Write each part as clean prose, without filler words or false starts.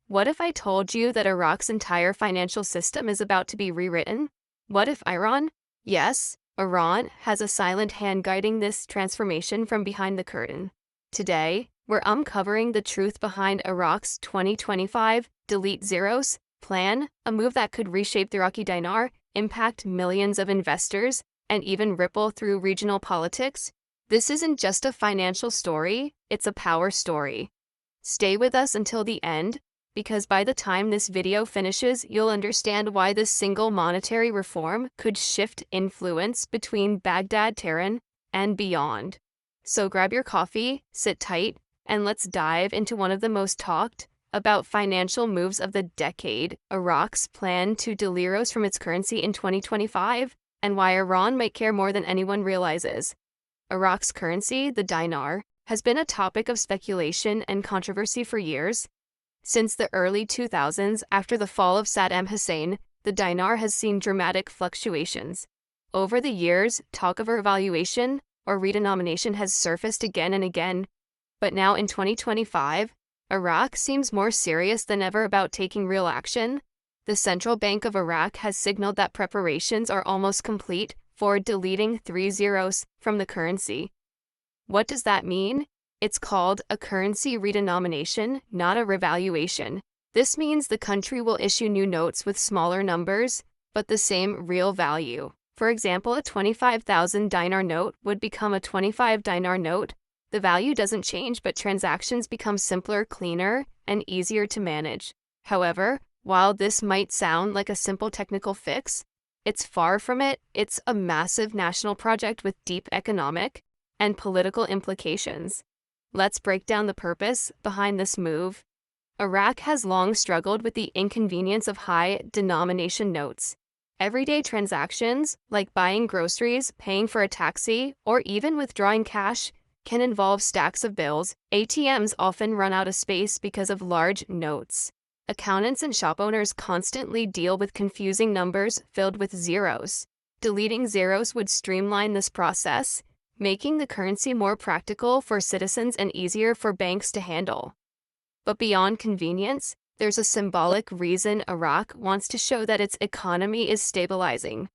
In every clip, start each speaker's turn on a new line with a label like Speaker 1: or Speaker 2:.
Speaker 1: What if I told you that Iraq's entire financial system is about to be rewritten? What if Iran, yes, Iran, has a silent hand guiding this transformation from behind the curtain? Today, we're uncovering the truth behind Iraq's 2025 Delete Zeros plan, a move that could reshape the Iraqi dinar, impact millions of investors, and even ripple through regional politics. This isn't just a financial story, it's a power story. Stay with us until the end, because by the time this video finishes, you'll understand why this single monetary reform could shift influence between Baghdad, Tehran, and beyond. So grab your coffee, sit tight, and let's dive into one of the most talked about financial moves of the decade, Iraq's plan to deliros from its currency in 2025, and why Iran might care more than anyone realizes. Iraq's currency, the dinar, has been a topic of speculation and controversy for years. Since the early 2000s, after the fall of Saddam Hussein, the dinar has seen dramatic fluctuations. Over the years, talk of revaluation or redenomination has surfaced again and again. But now in 2025, Iraq seems more serious than ever about taking real action. The Central Bank of Iraq has signaled that preparations are almost complete for deleting 3 zeros from the currency. What does that mean? It's called a currency redenomination, not a revaluation. This means the country will issue new notes with smaller numbers, but the same real value. For example, a 25,000 dinar note would become a 25 dinar note. The value doesn't change, but transactions become simpler, cleaner, and easier to manage. However, while this might sound like a simple technical fix, it's far from it. It's a massive national project with deep economic and political implications. Let's break down the purpose behind this move. Iraq has long struggled with the inconvenience of high denomination notes. Everyday transactions, like buying groceries, paying for a taxi, or even withdrawing cash, can involve stacks of bills. ATMs often run out of space because of large notes. Accountants and shop owners constantly deal with confusing numbers filled with zeros. Deleting zeros would streamline this process, making the currency more practical for citizens and easier for banks to handle. But beyond convenience, there's a symbolic reason Iraq wants to show that its economy is stabilizing.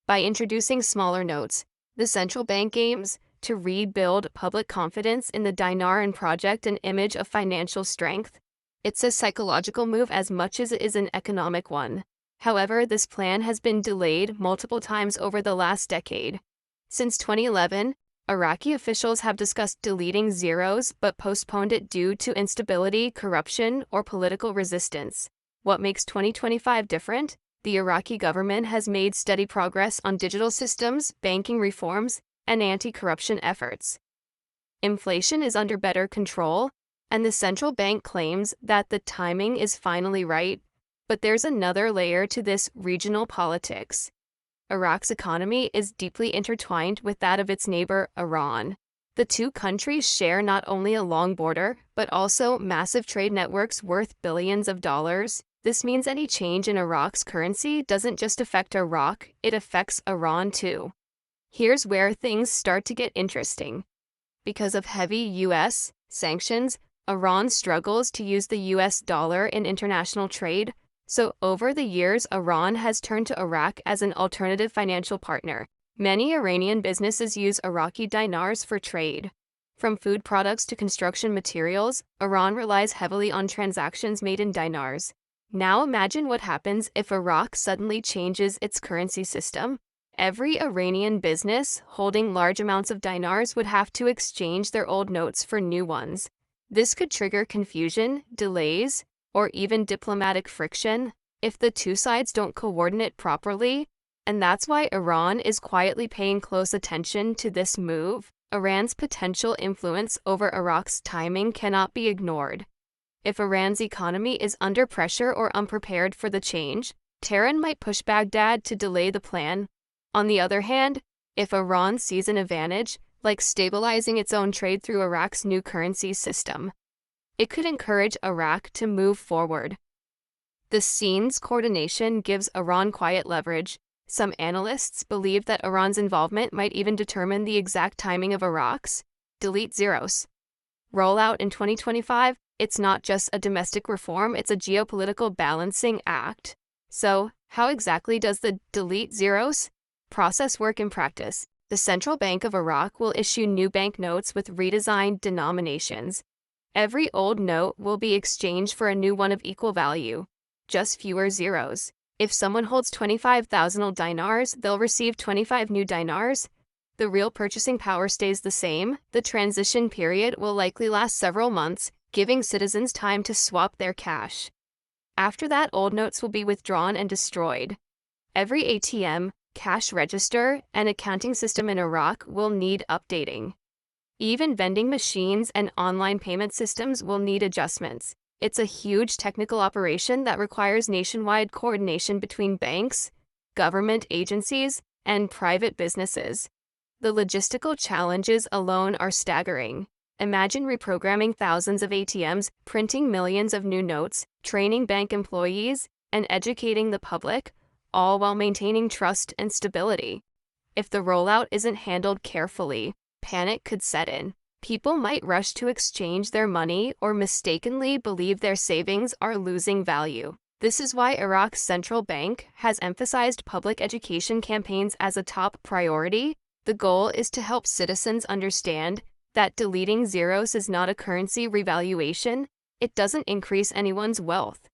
Speaker 1: By introducing smaller notes, the central bank aims to rebuild public confidence in the dinar and project an image of financial strength. It's a psychological move as much as it is an economic one. However, this plan has been delayed multiple times over the last decade. Since 2011, Iraqi officials have discussed deleting zeros but postponed it due to instability, corruption, or political resistance. What makes 2025 different? The Iraqi government has made steady progress on digital systems, banking reforms, and anti-corruption efforts. Inflation is under better control, and the central bank claims that the timing is finally right. But there's another layer to this: regional politics. Iraq's economy is deeply intertwined with that of its neighbor, Iran. The two countries share not only a long border, but also massive trade networks worth billions of dollars. This means any change in Iraq's currency doesn't just affect Iraq, it affects Iran too. Here's where things start to get interesting. Because of heavy U.S. sanctions, Iran struggles to use the U.S. dollar in international trade. So over the years, Iran has turned to Iraq as an alternative financial partner. Many Iranian businesses use Iraqi dinars for trade. From food products to construction materials, Iran relies heavily on transactions made in dinars. Now imagine what happens if Iraq suddenly changes its currency system. Every Iranian business holding large amounts of dinars would have to exchange their old notes for new ones. This could trigger confusion, delays, or even diplomatic friction if the two sides don't coordinate properly. And that's why Iran is quietly paying close attention to this move. Iran's potential influence over Iraq's timing cannot be ignored. If Iran's economy is under pressure or unprepared for the change, Tehran might push Baghdad to delay the plan. On the other hand, if Iran sees an advantage, like stabilizing its own trade through Iraq's new currency system, it could encourage Iraq to move forward. The scenes coordination gives Iran quiet leverage. Some analysts believe that Iran's involvement might even determine the exact timing of Iraq's delete zeros rollout in 2025. It's not just a domestic reform, it's a geopolitical balancing act. So, how exactly does the delete zeros process work in practice? The Central Bank of Iraq will issue new banknotes with redesigned denominations. Every old note will be exchanged for a new one of equal value, just fewer zeros. If someone holds 25,000 dinars, they'll receive 25 new dinars. The real purchasing power stays the same. The transition period will likely last several months, giving citizens time to swap their cash. After that, old notes will be withdrawn and destroyed. Every ATM, cash register, and accounting system in Iraq will need updating. Even vending machines and online payment systems will need adjustments. It's a huge technical operation that requires nationwide coordination between banks, government agencies, and private businesses. The logistical challenges alone are staggering. Imagine reprogramming thousands of ATMs, printing millions of new notes, training bank employees, and educating the public, all while maintaining trust and stability. If the rollout isn't handled carefully, panic could set in. People might rush to exchange their money or mistakenly believe their savings are losing value. This is why Iraq's central bank has emphasized public education campaigns as a top priority. The goal is to help citizens understand that deleting zeros is not a currency revaluation. It doesn't increase anyone's wealth.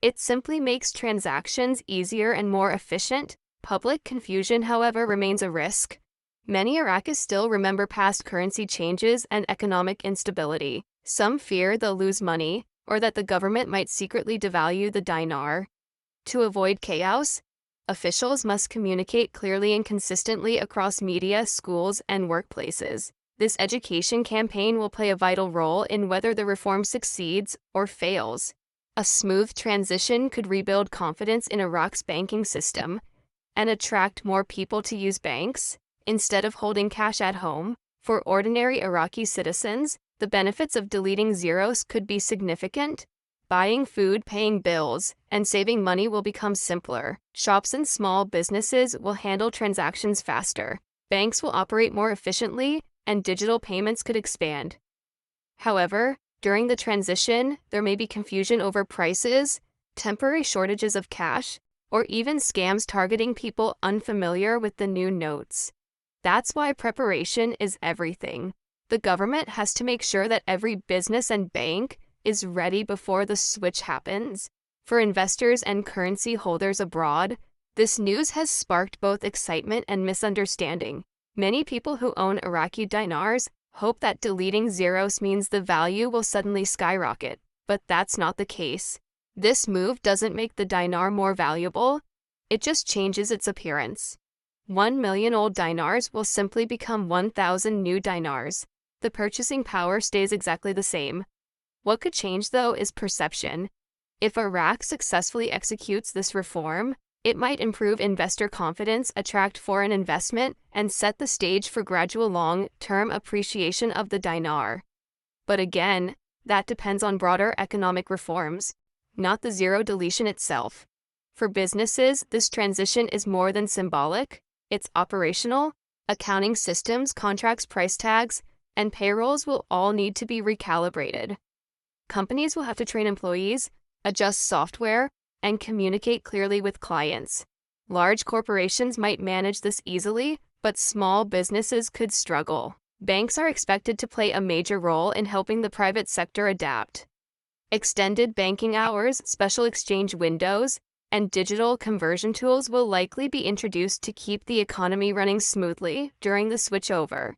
Speaker 1: It simply makes transactions easier and more efficient. Public confusion, however, remains a risk. Many Iraqis still remember past currency changes and economic instability. Some fear they'll lose money, or that the government might secretly devalue the dinar. To avoid chaos, officials must communicate clearly and consistently across media, schools, and workplaces. This education campaign will play a vital role in whether the reform succeeds or fails. A smooth transition could rebuild confidence in Iraq's banking system and attract more people to use banks instead of holding cash at home. For ordinary Iraqi citizens, the benefits of deleting zeros could be significant. Buying food, paying bills, and saving money will become simpler. Shops and small businesses will handle transactions faster. Banks will operate more efficiently, and digital payments could expand. However, during the transition, there may be confusion over prices, temporary shortages of cash, or even scams targeting people unfamiliar with the new notes. That's why preparation is everything. The government has to make sure that every business and bank is ready before the switch happens. For investors and currency holders abroad, this news has sparked both excitement and misunderstanding. Many people who own Iraqi dinars hope that deleting zeros means the value will suddenly skyrocket, but that's not the case. This move doesn't make the dinar more valuable, it just changes its appearance. 1 million old dinars will simply become 1,000 new dinars. The purchasing power stays exactly the same. What could change, though, is perception. If Iraq successfully executes this reform, it might improve investor confidence, attract foreign investment, and set the stage for gradual long-term appreciation of the dinar. But again, that depends on broader economic reforms, not the zero deletion itself. For businesses, this transition is more than symbolic. It's operational. Accounting systems, contracts, price tags, and payrolls will all need to be recalibrated. Companies will have to train employees, adjust software, and communicate clearly with clients. Large corporations might manage this easily, but small businesses could struggle. Banks are expected to play a major role in helping the private sector adapt. Extended banking hours, special exchange windows, and digital conversion tools will likely be introduced to keep the economy running smoothly during the switchover.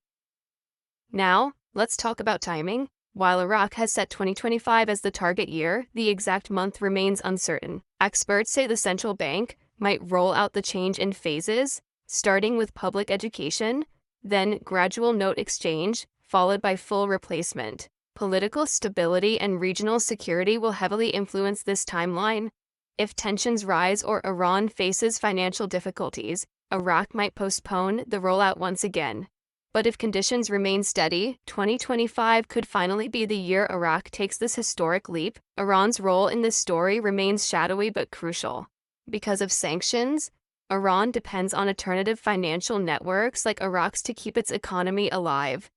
Speaker 1: Now, let's talk about timing. While Iraq has set 2025 as the target year, the exact month remains uncertain. Experts say the central bank might roll out the change in phases, starting with public education, then gradual note exchange, followed by full replacement. Political stability and regional security will heavily influence this timeline. If tensions rise or Iran faces financial difficulties, Iraq might postpone the rollout once again. But if conditions remain steady, 2025 could finally be the year Iraq takes this historic leap. Iran's role in this story remains shadowy but crucial. Because of sanctions, Iran depends on alternative financial networks like Iraq's to keep its economy alive.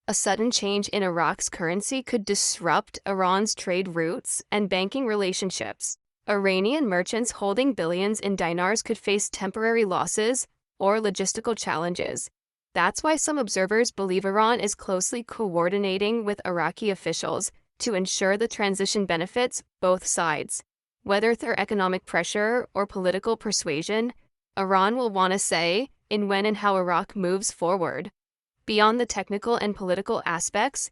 Speaker 1: A sudden change in Iraq's currency could disrupt Iran's trade routes and banking relationships. Iranian merchants holding billions in dinars could face temporary losses or logistical challenges. That's why some observers believe Iran is closely coordinating with Iraqi officials to ensure the transition benefits both sides. Whether through economic pressure or political persuasion, Iran will want to say in when and how Iraq moves forward. Beyond the technical and political aspects,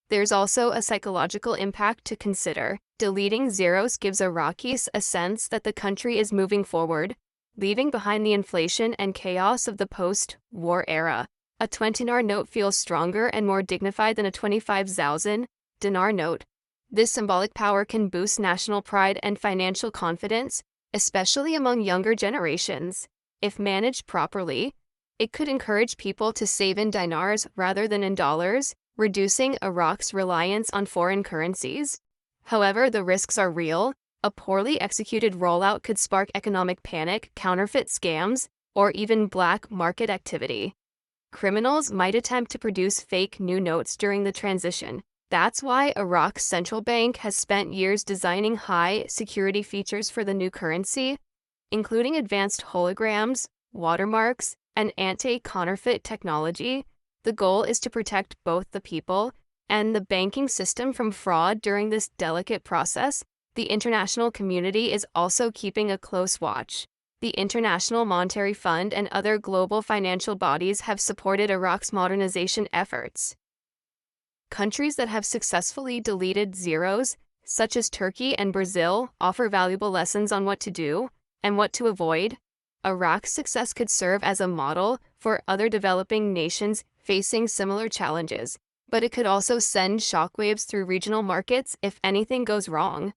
Speaker 1: there's also a psychological impact to consider. Deleting zeros gives Iraqis a sense that the country is moving forward, leaving behind the inflation and chaos of the post-war era. A 20-dinar note feels stronger and more dignified than a 25,000 dinar note. This symbolic power can boost national pride and financial confidence, especially among younger generations. If managed properly, it could encourage people to save in dinars rather than in dollars, reducing Iraq's reliance on foreign currencies. However, the risks are real. A poorly executed rollout could spark economic panic, counterfeit scams, or even black market activity. Criminals might attempt to produce fake new notes during the transition. That's why Iraq's central bank has spent years designing high-security features for the new currency, including advanced holograms, watermarks, and anti-counterfeit technology. The goal is to protect both the people and the banking system from fraud during this delicate process. The international community is also keeping a close watch. The International Monetary Fund and other global financial bodies have supported Iraq's modernization efforts. Countries that have successfully deleted zeros, such as Turkey and Brazil, offer valuable lessons on what to do and what to avoid. Iraq's success could serve as a model for other developing nations facing similar challenges, but it could also send shockwaves through regional markets if anything goes wrong.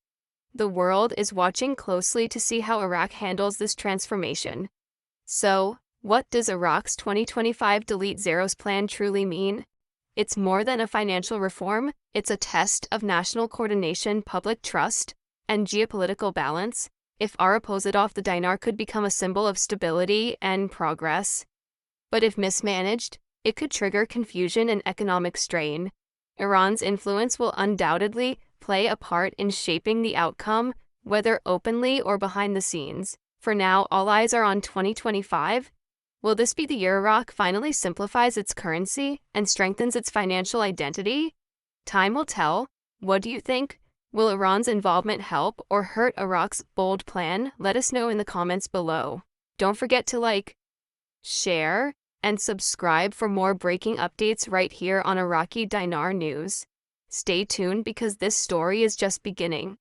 Speaker 1: The world is watching closely to see how Iraq handles this transformation. So, what does Iraq's 2025 Delete Zeros plan truly mean? It's more than a financial reform, it's a test of national coordination, public trust, and geopolitical balance. If our opposite the dinar could become a symbol of stability and progress. But if mismanaged, it could trigger confusion and economic strain. Iran's influence will undoubtedly play a part in shaping the outcome, whether openly or behind the scenes. For now, all eyes are on 2025. Will this be the year Iraq finally simplifies its currency and strengthens its financial identity? Time will tell. What do you think? Will Iran's involvement help or hurt Iraq's bold plan? Let us know in the comments below. Don't forget to like, share, and subscribe for more breaking updates right here on Iraqi Dinar News. Stay tuned because this story is just beginning.